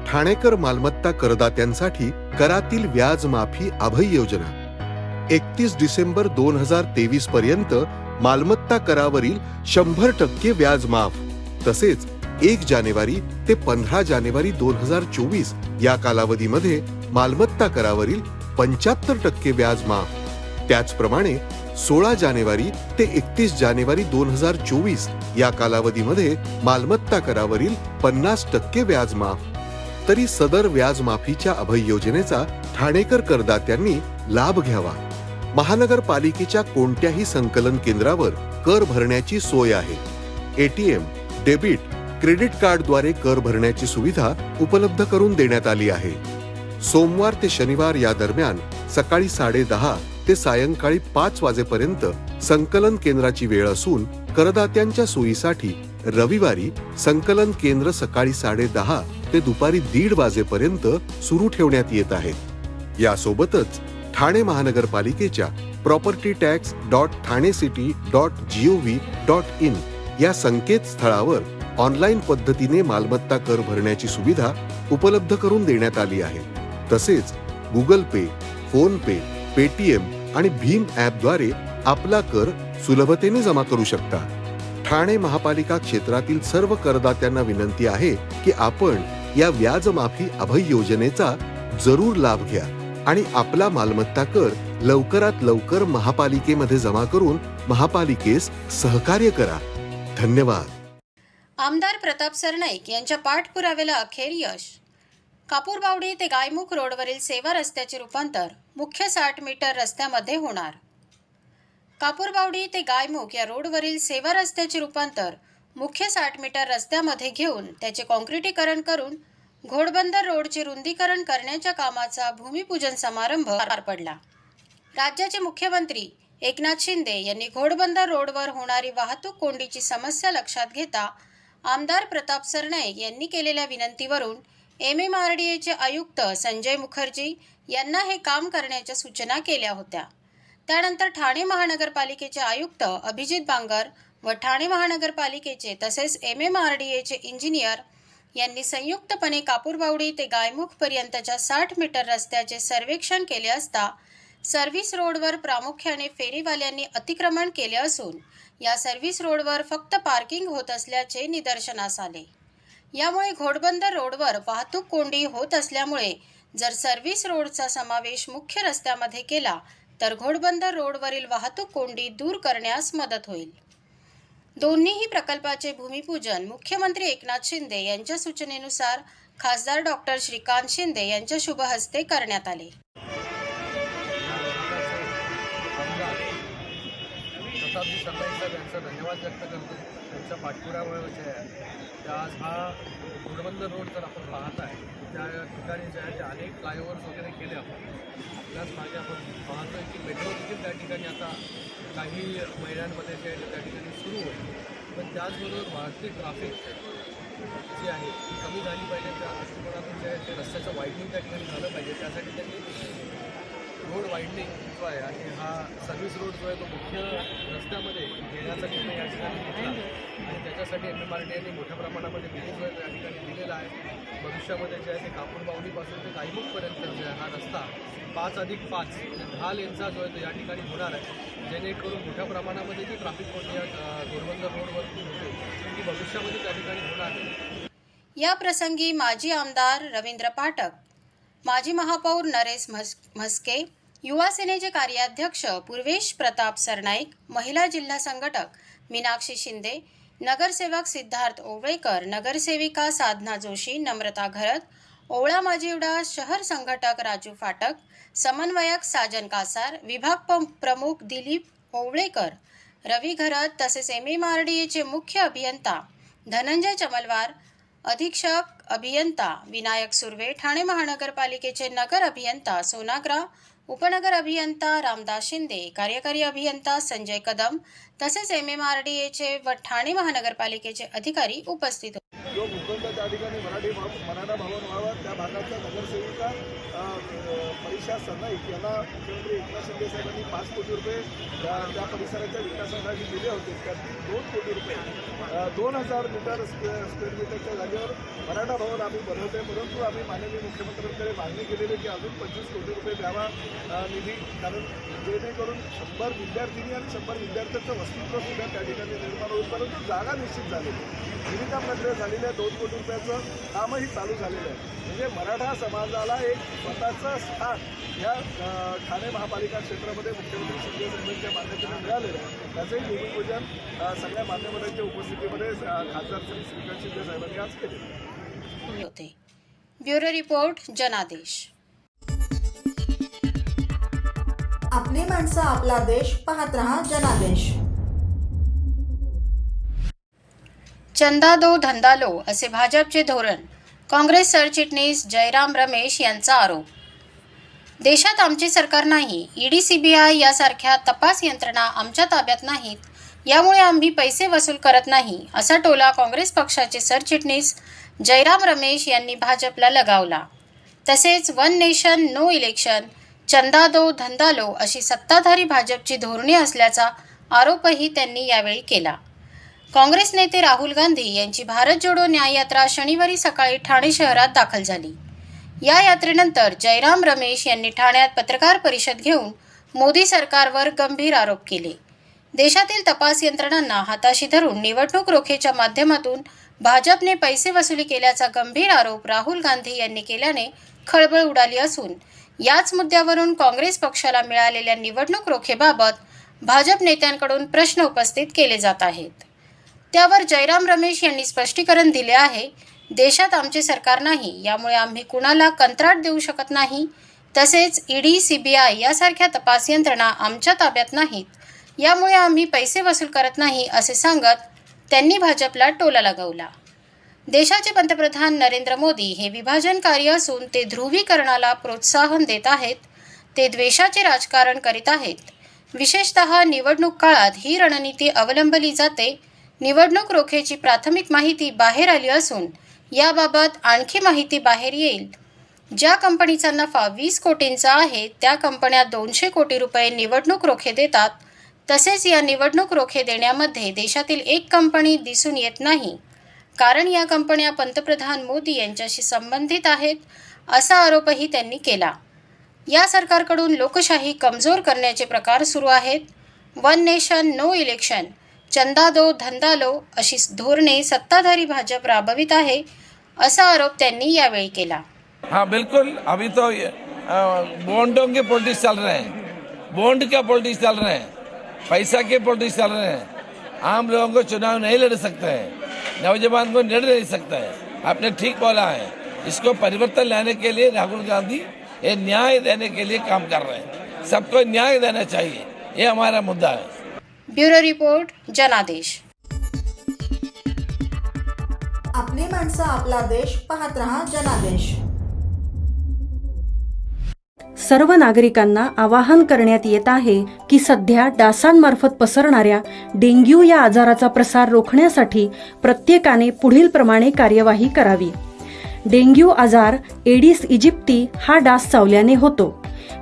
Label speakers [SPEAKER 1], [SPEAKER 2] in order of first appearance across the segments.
[SPEAKER 1] ठाणेकर मालमत्ता करदात्यांसाठी करातील व्याज माफी अभय योजना 31 डिसेंबर 2023 पर्यंत मालमत्ता करावरील 100% व्याज माफ, तसेच 1 जानेवारी ते 15 जानेवारी 2024 या कालावधीमध्ये मालमत्ता करावरील 75% व्याज माफ। त्याचप्रमाणे 16 जानेवारी ते 31 जानेवारी 2024 या कालावधीमध्ये मालमत्ता करावरील 50% व्याज माफ। तरी सदर व्याज माफीच्या अभय योजनेचा ठाणेकर करदात्यांनी लाभ घ्यावा। महानगरपालिकेच्या कोणत्याही संकलन केंद्रावर कर भरण्याची सोय आहे। एटीएम, डेबिट, क्रेडिट कार्डद्वारे कर भरण्याची सुविधा उपलब्ध करून देण्यात आली आहे। सोमवार ते शनिवार या दरम्यान सकाळी 10:30 ते सायंकाळी 5 वाजेपर्यंत संकलन केंद्राची वेळ असून करदात्यांच्या सोयीसाठी रविवारी संकलन केंद्र सकाळी 10:30 ते दुपारी 1:30 वाजेपर्यंत सुरू ठेवण्यात येत आहेत। यासोबतच ठाणे महानगरपालिकेच्या propertytax.thanecity.gov.in या संकेतस्थळावर ऑनलाईन पद्धतीने मालमत्ता कर भरण्याची सुविधा उपलब्ध करून देण्यात आली आहे। तसेच गुगल पे, फोन पे, पेटीएम आणि भीम ॲपद्वारे आपला कर सुलभतेने जमा करू शकता। ठाणे महापालिका क्षेत्रातील सर्व करदात्यांना विनंती आहे की आपण या व्याज माफी अभय योजनेचा जरूर लाभ घ्या आणि आपला मालमत्ता कर लवकरात लवकर महापालिकेमध्ये जमा करून महापालिकेस सहकार्य करा। धन्यवाद।
[SPEAKER 2] आमदार प्रताप सरनाईक यांच्या पाठपुराव्याला अखेर यश। कापूरबावडी ते गायमुख रोडवरील सेवा रस्त्याचे रूपांतर मुख्य 60 मीटर रस्त्यामध्ये होणार। कापूरबावडी ते गायमुख या रोडवरील सेवा रस्त्याचे रूपांतर मुख्य 60 मीटर रस्त्यामध्ये घेऊन त्याचे काँक्रिटीकरण करून घोडबंदर रोडचे रुंदीकरण करण्याच्या कामाचा भूमिपूजन समारंभ पार पडला। राज्याचे मुख्यमंत्री एकनाथ शिंदे यांनी घोडबंदर रोडवर होणारी वाहतूक कोंडीची समस्या लक्षात घेता आमदार प्रताप सरनाईक यांनी केलेल्या विनंतीवरून MMRDAचे आयुक्त संजय मुखर्जी यांना हे काम करण्याच्या सूचना केल्या होत्या। त्यानंतर ठाणे महानगरपालिकेचे आयुक्त अभिजित बांगर व ठाणे महानगरपालिकेचे तसेच MMRDAचे इंजिनियर यांनी संयुक्तपणे कापूरबावडी ते गायमुख पर्यंतच्या 60 मीटर रस्त्याचे सर्वेक्षण केले असता सर्व्हिस रोडवर प्रामुख्याने फेरीवाल्यांनी अतिक्रमण केले असून या सर्व्हिस रोडवर फक्त पार्किंग होत असल्याचे निदर्शनास आले। यामुळे घोडबंदर रोडवर वाहतूक कोंडी होत असल्यामुळे जर सर्व्हिस रोडचा समावेश मुख्य रस्त्यामध्ये केला तर घोडबंदर रोडवरील वाहतूक कोंडी दूर करण्यास मदत होईल। दोन्हीही प्रकल्पाचे भूमिपूजन मुख्यमंत्री एकनाथ शिंदे यांच्या सूचनेनुसार खासदार डॉक्टर श्रीकांत शिंदे यांच्या शुभ हस्ते करण्यात आले।
[SPEAKER 3] प्रतापजी सरनाईक साहेब यांचा धन्यवाद व्यक्त करतो। त्यांच्या पाठपुराव्यामुळे आज हा घोडबंदर रोड जर आपण पाहत आहे त्या ठिकाणी जे आहे ते अनेक फ्लायओव्हर्स वगैरे केले आपण त्याच मागे आपण पाहतो की मेट्रो देखील त्या ठिकाणी आता काही महिन्यांमध्ये जे त्या ठिकाणी सुरू होईल, पण त्याचबरोबर वाढती ट्रॅफिक जी आहे ती कमी झाली पाहिजे। त्या दृष्टिकोनातून जे आहे ते रस्त्याचं वाईडनिंग त्या ठिकाणी झालं पाहिजे। त्यासाठी त्यांनी रोड वाईडनिंग जो आहे आणि हा सर्व्हिस रोड जो आहे तो मुख्य रस्त्यामध्ये घेण्याचा निर्णय या ठिकाणी घेतला आणि त्याच्यासाठी MMRDAने मोठ्या प्रमाणामध्ये निधी जो आहे त्या ठिकाणी दिलेला आहे। भविष्यामध्ये जे आहे ते कापूरबावडीपासून ते गायमुखपर्यंत जे हा रस्ता 5+5 म्हणजे 10 लेनचा जो आहे तो या ठिकाणी होणार आहे, जेणेकरून मोठ्या प्रमाणामध्ये जी ट्रॅफिक कोंडी या घोडबंदर रोडवरती होते ती भविष्यामध्ये त्या ठिकाणी होणार आहे।
[SPEAKER 2] या प्रसंगी माजी आमदार रवींद्र पाठक, माजी महापौर नरेश म्हस्के, युवा सेनेचे कार्याध्यक्ष पूर्वेश प्रताप सरनाईक, महिला जिल्हा संघटक मीनाक्षी शिंदे, नगरसेवक सिद्धार्थ ओवळेकर, नगरसेविका साधना जोशी, नम्रता घरत, ओवळा माजिवडा शहर संघटक राजू फाटक, समन्वयक साजन कासार, विभाग प्रमुख दिलीप ओवळेकर, रवी घरत तसेच MMRDAचे मुख्य अभियंता धनंजय चमलवार, अधीक्षक अभियंता विनायक सुर्वे, ठाणे महानगरपालिकेचे नगर अभियंता सोनाग्रा, उपनगर अभियंता रामदास शिंदे, कार्यकारी अभियंता संजय कदम तसेच MMRDAचे व ठाणे महानगरपालिकेचे अधिकारी उपस्थित होते।
[SPEAKER 4] जो भूखंड त्या ठिकाणी मराठा भवन व्हावा त्या भागाच्या नगरसेविका मनीषा सरनाईक यांना मुख्यमंत्री एकनाथ शिंदे साहेबांनी 5 कोटी रुपये त्या परिसराच्या विकासासाठी दिले होते. त्यातील 2 कोटी रुपये 2000 स्क्वेअर मीटरच्या जागेवर मराठा भवन आम्ही बनवतोय. परंतु आम्ही माननीय मुख्यमंत्र्यांकडे मागणी केलेली की अजून 25 कोटी रुपये द्यावा निधी, कारण जेणेकरून 100 विद्यार्थिनी आणि 100 विद्यार्थ्यांचं वसतिगृह सुद्धा त्या ठिकाणी निर्माण होईल. परंतु जागा निश्चित झालेली, निविदा प्रक्रिया झालेल्या 2 कोटी रुपयाचं कामही चालू झालेलं आहे. म्हणजे मराठा समाजाला एक स्वतःचं स्थान या ठाणे महापालिका क्षेत्रामध्ये मुख्यमंत्री शिंदे साहेबांच्या मान्यतेने मिळालेलं आहे. त्याचंही भूमिपूजन सगळ्या मान्यवरांच्या उपस्थितीमध्ये खासदार श्री श्रीकांत शिंदे साहेबांनी आज केले
[SPEAKER 2] होते. ब्युरो रिपोर्ट जनादेश.
[SPEAKER 5] आपली माणसं आपला देश पाहत रहा जनादेश.
[SPEAKER 2] चंदा दो धंदा लो असे भाजपचे धोरण. काँग्रेस सरचिटणीस जयराम रमेश यांचा आरोप. देशात आमचे सरकार नाही, ईडी सीबीआय यासारख्या तपास यंत्रणा आमच्या ताब्यात नाहीत, यामुळे आम्ही पैसे वसूल करत नाही, असा टोला काँग्रेस पक्षाचे सरचिटणीस जयराम रमेश यांनी भाजपला लगावला. तसेच वन नेशन नो इलेक्शन, चंदा दो धंदा लो अशी सत्ताधारी भाजपची धोरणे असल्याचा आरोपही त्यांनी यावेळी केला. काँग्रेस नेते राहुल गांधी यांची भारत जोडो न्याय यात्रा शनिवारी सकाळी ठाणे शहरात दाखल झाली. या यात्रेनंतर जयराम रमेश यांनी ठाण्यात पत्रकार परिषद घेऊन मोदी सरकारवर गंभीर आरोप केले. देशातील तपास यंत्रणांना हाताशी धरून निवडणूक रोखेच्या माध्यमातून भाजपने पैसे वसुली केल्याचा गंभीर आरोप राहुल गांधी यांनी केल्याने खळबळ उडाली असून याच मुद्द्यावरून काँग्रेस पक्षाला मिळालेल्या निवडणूक रोखेबाबत भाजप नेत्यांकडून प्रश्न उपस्थित केले जात आहेत. त्यावर जयराम रमेश यांनी स्पष्टीकरण दिले आहे. देशात आमचे सरकार नाही, यामुळे आम्ही कुणाला कंत्राट देऊ शकत नाही. तसेच ईडी सीबीआय यासारख्या तपास यंत्रणा आमच्या ताब्यात नाहीत, यामुळे आम्ही पैसे वसूल करत नाही, असे सांगत त्यांनी भाजपला टोला लगावला. देशाचे पंतप्रधान नरेंद्र मोदी हे विभाजनकारी असून ते ध्रुवीकरणाला प्रोत्साहन देत आहेत. ते द्वेषाचे राजकारण करीत आहेत. विशेषतः निवडणूक काळात ही रणनीती अवलंबली जाते. निवडणूक रोखेची प्राथमिक माहिती बाहेर आली असून याबाबत आणखी माहिती बाहेर येईल. ज्या कंपनीचा नफा 20 कोटींचा आहे त्या कंपन्या 200 कोटी रुपये निवडणूक रोखे देतात. तसेच या निवडणूक रोखे देण्यामध्ये देशातील एक कंपनी दिसून येत नाही, कारण या कंपन्या पंतप्रधान मोदी यांच्याशी संबंधित आहेत, असा आरोपही त्यांनी केला. या सरकारकडून लोकशाही कमजोर करण्याचे प्रकार सुरू आहेत. वन नेशन नो इलेक्शन, चंदा दो धंदा लो अशी धोरणे सत्ताधारी भाजप राबवित आहे, असा आरोप त्यांनी यावेळी केला.
[SPEAKER 6] हाँ बिल्कुल, अभी तो बॉन्डों के पॉलिटिक्स चल रहे हैं, बॉन्ड का पॉलिटिक्स चल रहे हैं, पैसा के पॉलिटिक्स चल रहे हैं. आम लोगों को चुनाव नहीं लड़ सकते हैं, नौजवान को लड़ नहीं सकता है. आपने ठीक बोला है. इसको परिवर्तन लाने के लिए राहुल गांधी ये न्याय देने के लिए काम कर रहे हैं. सबको न्याय देना चाहिए, ये हमारा मुद्दा है.
[SPEAKER 2] ब्युरो रिपोर्ट जनादेश.
[SPEAKER 5] आपली माणसं आपला देश पाहत रहा जनादेश.
[SPEAKER 7] सर्व नागरिकांना आवाहन करण्यात येत आहे की सध्या डासांमार्फत पसरणाऱ्या डेंग्यू या आजाराचा प्रसार रोखण्यासाठी प्रत्येकाने पुढील प्रमाणे कार्यवाही करावी. डेंग्यू आजार एडिस इजिप्ती हा डास चावल्याने होतो.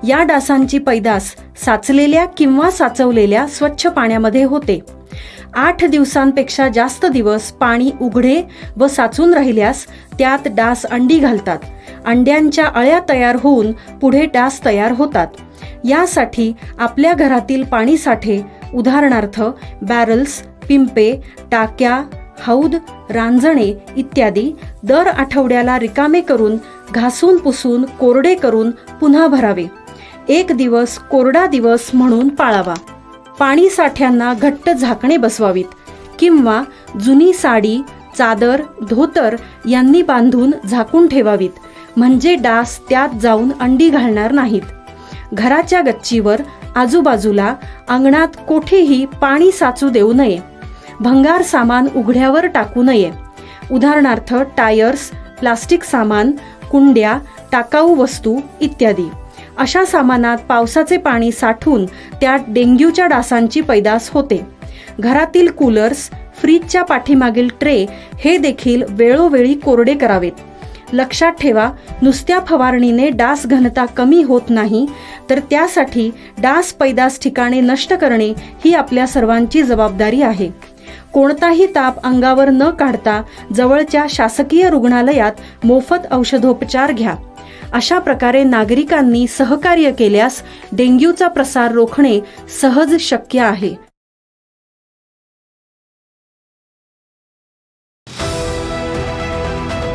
[SPEAKER 7] या डासांची पैदास साचलेल्या किंवा साचवलेल्या स्वच्छ पाण्यामध्ये होते. 8 दिवसांपेक्षा जास्त दिवस पाणी उघडे व साचून राहिल्यास त्यात डास अंडी घालतात. अंड्यांच्या अळ्या तयार होऊन पुढे डास तयार होतात. यासाठी आपल्या घरातील पाणी साठे, उदाहरणार्थ बॅरल्स, पिंपे, टाक्या, हौद, रांजणे इत्यादी दर आठवड्याला रिकामे करून घासून पुसून कोरडे करून पुन्हा भरावे. 1 दिवस कोरडा दिवस म्हणून पाळावा. पाणी साठ्यांना घट्ट झाकणे बसवावीत किंवा जुनी साडी, चादर, धोतर यांनी बांधून झाकून ठेवावीत, म्हणजे डास त्यात जाऊन अंडी घालणार नाहीत. घराच्या गच्चीवर, आजूबाजूला, अंगणात कोठेही पाणी साचू देऊ नये. भंगार सामान उघड्यावर टाकू नये. उदाहरणार्थ टायर्स, प्लास्टिक सामान, कुंड्या, टाकाऊ वस्तू इत्यादी. अशा सामानात पावसाचे पाणी साठून त्यात डेंग्यूच्या डासांची पैदास होते. घरातील कूलर्स, फ्रीजच्या पाठीमागील ट्रे हे देखील वेळोवेळी कोरडे करावेत. लक्षात ठेवा, नुसत्या फवारणीने डास घनता कमी होत नाही, तर त्यासाठी डास पैदास ठिकाणे नष्ट करणे ही आपल्या सर्वांची जबाबदारी आहे. कोणताही ताप अंगावर न काढता जवळच्या शासकीय रुग्णालयात मोफत औषधोपचार घ्या. अशा प्रकारे नागरिकांनी सहकार्य केल्यास डेंग्यूचा प्रसार रोखणे सहज शक्य आहे.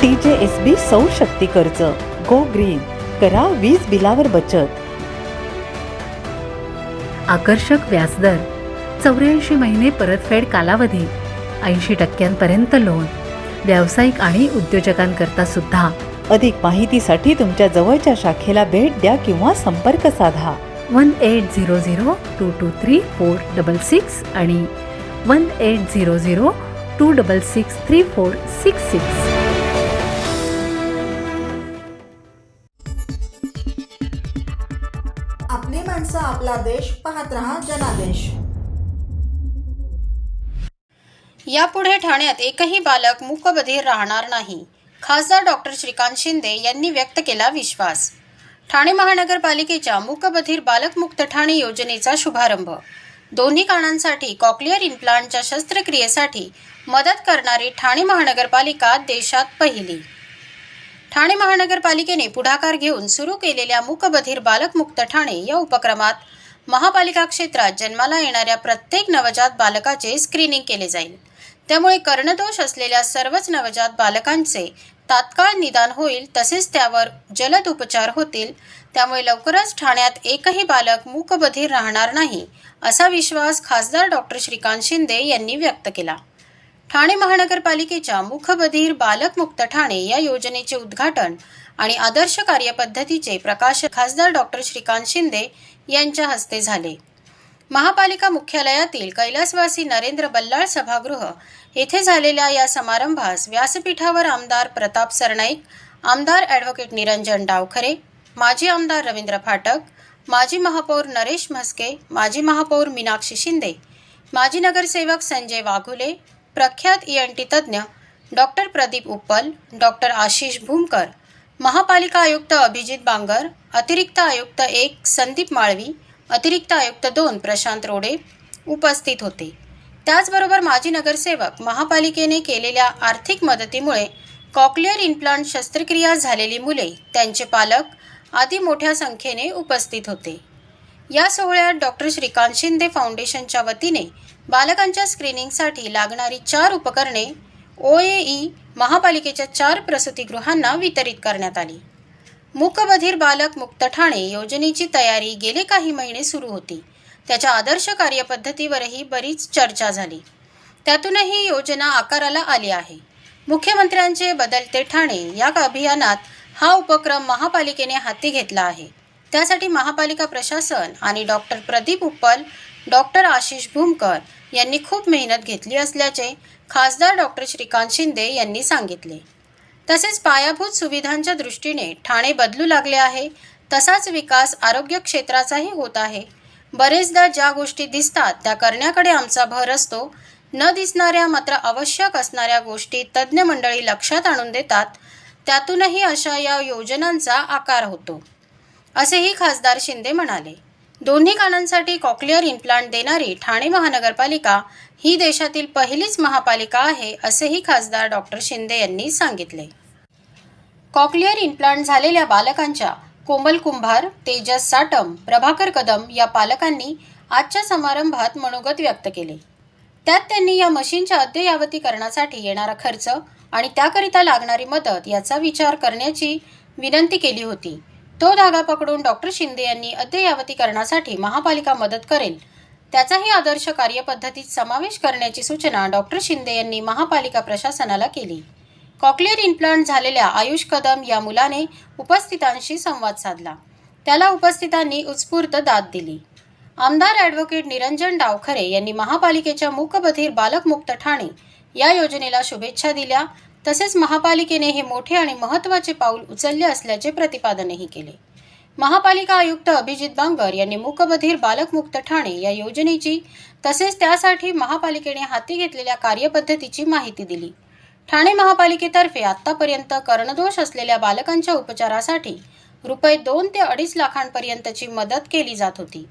[SPEAKER 8] TJSB सौर शक्ती कर्ज, गो ग्रीन, करा वीज बिलावर बचत.
[SPEAKER 9] आकर्षक व्याजदर, 84 महिने परतफेड कालावधी, 80% लोन, व्यावसायिक आणि उद्योजकांकरता सुद्धा.
[SPEAKER 8] अधिक माहितीसाठी तुमच्या जवळच्या शाखेला भेट द्या किंवा संपर्क साधा.
[SPEAKER 9] 1800-223-466 आणि 1800-266-3466.
[SPEAKER 5] आपली माणसं आपला देश, पाहत रहा जनादेश.
[SPEAKER 2] यापुढे ठाण्यात एकही बालक मूकबधीर राहणार नाही. खासदार डॉक्टर श्रीकांत शिंदे यांनी व्यक्त केला विश्वास. ठाणे महानगरपालिकेच्या मूकबधीर बालकमुक्त ठाणे योजनेचा शुभारंभ. दोन्ही कानांसाठी कॉक्लिअर इम्प्लांटच्या शस्त्रक्रियेसाठी मदत करणारी ठाणे महानगरपालिका देशात पहिली. ठाणे महानगरपालिकेने पुढाकार घेऊन सुरू केलेल्या मूकबधीर बालकमुक्त ठाणे या उपक्रमात महापालिका क्षेत्रात जन्माला येणाऱ्या प्रत्येक नवजात बालकाचे स्क्रीनिंग केले जाईल. त्यामुळे कर्णदोष असलेल्या सर्वच नवजात बालकांचे तात्काळ निदान होईल, तसेच त्यावर जलद उपचार होतील. त्यामुळे लवकरच ठाण्यात एकही बालक मूकबधीर राहणार नाही, असा विश्वास खासदार डॉक्टर श्रीकांत शिंदे यांनी व्यक्त केला. ठाणे महानगरपालिकेच्या मूकबधीर बालकमुक्त ठाणे या योजनेचे उद्घाटन आणि आदर्श कार्यपद्धतीचे प्रकाशन खासदार डॉक्टर श्रीकांत शिंदे यांच्या हस्ते झाले. महापालिका मुख्यालयातील कैलासवासी नरेंद्र बल्लाळ सभागृह येथे झालेल्या या समारंभास व्यासपीठावर आमदार प्रताप सरनाईक, आमदार ॲडव्होकेट निरंजन डावखरे, माजी आमदार रवींद्र फाटक, माजी महापौर नरेश म्हस्के, माजी महापौर मीनाक्षी शिंदे, माजी नगरसेवक संजय वाघुले, प्रख्यात ENT तज्ज्ञ डॉक्टर प्रदीप उप्पल, डॉक्टर आशिष भूमकर, महापालिका आयुक्त अभिजित बांगर, अतिरिक्त आयुक्त 1 संदीप माळवी, अतिरिक्त आयुक्त 2 प्रशांत रोडे उपस्थित होते. त्याचबरोबर माजी नगरसेवक महापालिकेने केलेल्या आर्थिक मदतीमुळे कॉक्लिअर इम्प्लांट शस्त्रक्रिया झालेली मुले, त्यांचे पालक आदी मोठ्या संख्येने उपस्थित होते. या सोहळ्यात डॉक्टर श्रीकांत शिंदे फाउंडेशनच्या वतीने बालकांच्या स्क्रीनिंगसाठी लागणारी 4 उपकरणे OAE महापालिकेच्या 4 प्रसूतिगृहांना वितरित करण्यात आली. मूकबधीर बालक मुक्त ठाणे योजनेची तयारी गेले काही महिने सुरू होती. त्याच्या आदर्श कार्यपद्धतीवरही बरीच चर्चा झाली. त्यातूनही योजना आकाराला आली आहे. मुख्यमंत्र्यांचे बदलते ठाणे या अभियानात हा उपक्रम महापालिकेने हाती घेतला आहे. त्यासाठी महापालिका प्रशासन आणि डॉक्टर प्रदीप उप्पल, डॉक्टर आशिष भूमकर यांनी खूप मेहनत घेतली असल्याचे खासदार डॉक्टर श्रीकांत शिंदे यांनी सांगितले. तसेच पायाभूत सुविधांच्या दृष्टीने ठाणे बदलू लागले आहे. तसाच विकास आरोग्य क्षेत्राचाही होत आहे. बरेचदा ज्या गोष्टी दिसतात त्या करण्याकडे आमचा भर असतो. न दिसणाऱ्या मात्र आवश्यक असणाऱ्या गोष्टी तज्ज्ञ मंडळी लक्षात आणून देतात. त्यातूनही अशा या योजनांचा आकार होतो, असेही खासदार शिंदे म्हणाले. दोन्ही कानांसाठी कॉक्लिअर इम्प्लांट देणारी ठाणे महानगरपालिका ही देशातील पहिलीच महापालिका आहे, असेही खासदार डॉक्टर शिंदे यांनी सांगितले. कॉक्लिअर इम्प्लांट झालेल्या बालकांच्या कोमल कुंभार, तेजस साटम, प्रभाकर कदम या पालकांनी आजच्या समारंभात मनोगत व्यक्त केले. त्यात त्यांनी या मशीनच्या अद्ययावतीकरणासाठी येणारा खर्च आणि त्याकरिता लागणारी मदत याचा विचार करण्याची विनंती केली होती. तो धागा पकडून डॉक्टर शिंदे यांनी अद्ययावतीकरणासाठी महापालिका मदत करेल त्याचाही आदर्श कार्यपद्धतीत समावेश करण्याची सूचना डॉक्टर शिंदे यांनी महापालिका प्रशासनाला केली. कॉक्लिअर इम्प्लांट झालेल्या आयुष कदम या मुलाने उपस्थितांशी संवाद साधला. त्याला उपस्थितांनी उत्स्फूर्त दाद दिली. आमदार ॲडव्होकेट निरंजन डावखरे यांनी महापालिकेच्या मूकबधीर बालकमुक्त ठाणे या योजनेला शुभेच्छा दिल्या. तसेच महापालिकेने हे मोठे आणि महत्त्वाचे पाऊल उचलले असल्याचे प्रतिपादनही केले. महापालिका आयुक्त अभिजित बांगर यांनी मूकबधीर बालकमुक्त ठाणे या योजनेची तसेच त्यासाठी महापालिकेने हाती घेतलेल्या कार्यपद्धतीची माहिती दिली. ठाणे महापालिकेतर्फे आतापर्यंत कर्णदोष असलेल्या बालकांच्या उपचारासाठी रुपये 2 ते 2.5 लाखांपर्यंतची मदत केली जात होती.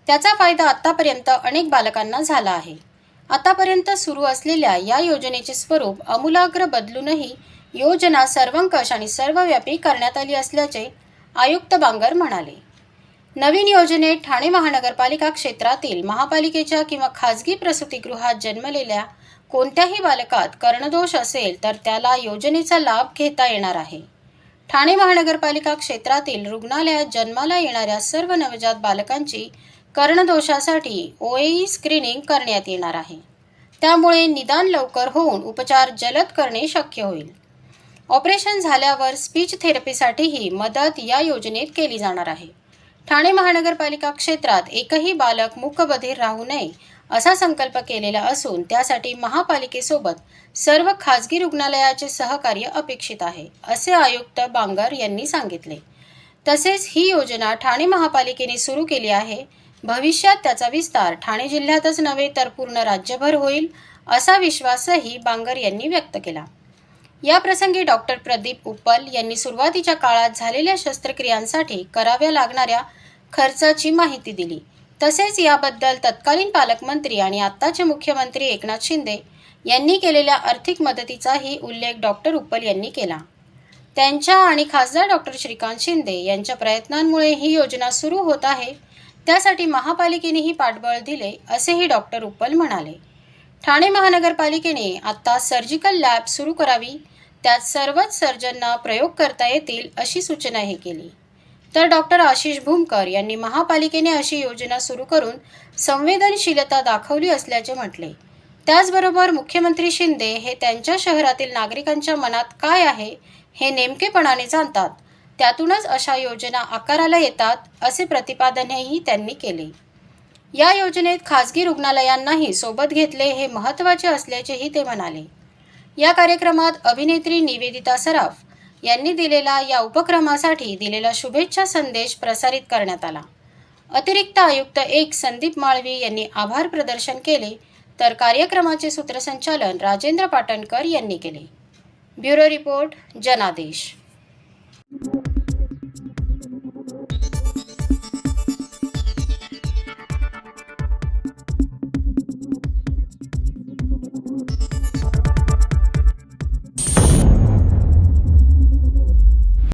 [SPEAKER 2] त्याचा फायदा आतापर्यंत अनेक बालकांना झाला आहे. आतापर्यंत सुरू असलेल्या या योजनेचे स्वरूप आमूलाग्र बदलूनही योजना सर्वंकष आणि सर्वव्यापी करण्यात आली असल्याचे आयुक्त बांगर म्हणाले. नवीन योजनेत ठाणे महानगरपालिका क्षेत्रातील महापालिकेच्या किंवा खाजगी प्रसूतिगृहात जन्मलेल्या कोणत्याही बालकात कर्णदोष असेल तर त्याला योजनेचा लाभ घेता येणार आहे. ठाणे महानगरपालिका क्षेत्रातील रुग्णालयात जन्माला येणाऱ्या सर्व नवजात बालकांची कर्णदोषासाठी OAE स्क्रीनिंग करण्यात येणार आहे. त्यामुळे निदान लवकर होऊन उपचार जलद करणे शक्य होईल. ऑपरेशन झाल्यावर स्पीच थेरपीसाठीही मदत या योजनेत केली जाणार आहे. ठाणे महानगरपालिका क्षेत्रात एकही बालक मूकबधीर राहू नये असा संकल्प केलेला असून त्यासाठी महापालिकेसोबत सर्व खाजगी रुग्णालयाचे सहकार्य अपेक्षित आहे, असे आयुक्त बांगर यांनी सांगितले. तसेच ही योजना ठाणे महापालिकेने सुरू केली आहे. भविष्यात त्याचा विस्तार ठाणे जिल्ह्यातच नव्हे तर पूर्ण राज्यभर होईल असा विश्वासही बांगर यांनी व्यक्त केला. या प्रसंगी डॉक्टर प्रदीप उप्पल यांनी सुरुवातीच्या काळात झालेल्या शस्त्रक्रियांसाठी कराव्या लागणाऱ्या खर्चाची माहिती दिली. तसेच याबद्दल तत्कालीन पालकमंत्री आणि आत्ताचे मुख्यमंत्री एकनाथ शिंदे यांनी केलेल्या आर्थिक मदतीचाही उल्लेख डॉक्टर उप्पल यांनी केला. त्यांच्या आणि खासदार डॉक्टर श्रीकांत शिंदे यांच्या प्रयत्नांमुळे ही योजना सुरू होत आहे. त्यासाठी महापालिकेनेही पाठबळ दिले असेही डॉक्टर उप्पल म्हणाले. ठाणे महानगरपालिकेने आता सर्जिकल लॅब सुरू करावी, त्यात सर्वच सर्जनना प्रयोग करता येतील अशी सूचनाही केली. तर डॉक्टर आशिष भूमकर यांनी महापालिकेने अशी योजना सुरू करून संवेदनशीलता दाखवली असल्याचे म्हटले. त्याचबरोबर मुख्यमंत्री शिंदे हे त्यांच्या शहरातील नागरिकांच्या मनात काय आहे हे नेमकेपणाने जाणतात, त्यातूनच अशा योजना आकाराला येतात असे प्रतिपादनही त्यांनी केले. या योजनेत खाजगी रुग्णालयांनाही सोबत घेतले हे महत्त्वाचे असल्याचेही ते म्हणाले. या कार्यक्रमात अभिनेत्री निवेदिता सराफ यांनी दिलेला या उपक्रमासाठी दिलेला शुभेच्छा संदेश प्रसारित करण्यात आला. अतिरिक्त आयुक्त 1 संदीप माळवी यांनी आभार प्रदर्शन केले, तर कार्यक्रमाचे सूत्रसंचालन राजेंद्र पाटणकर यांनी केले. ब्युरो रिपोर्ट जनादेश.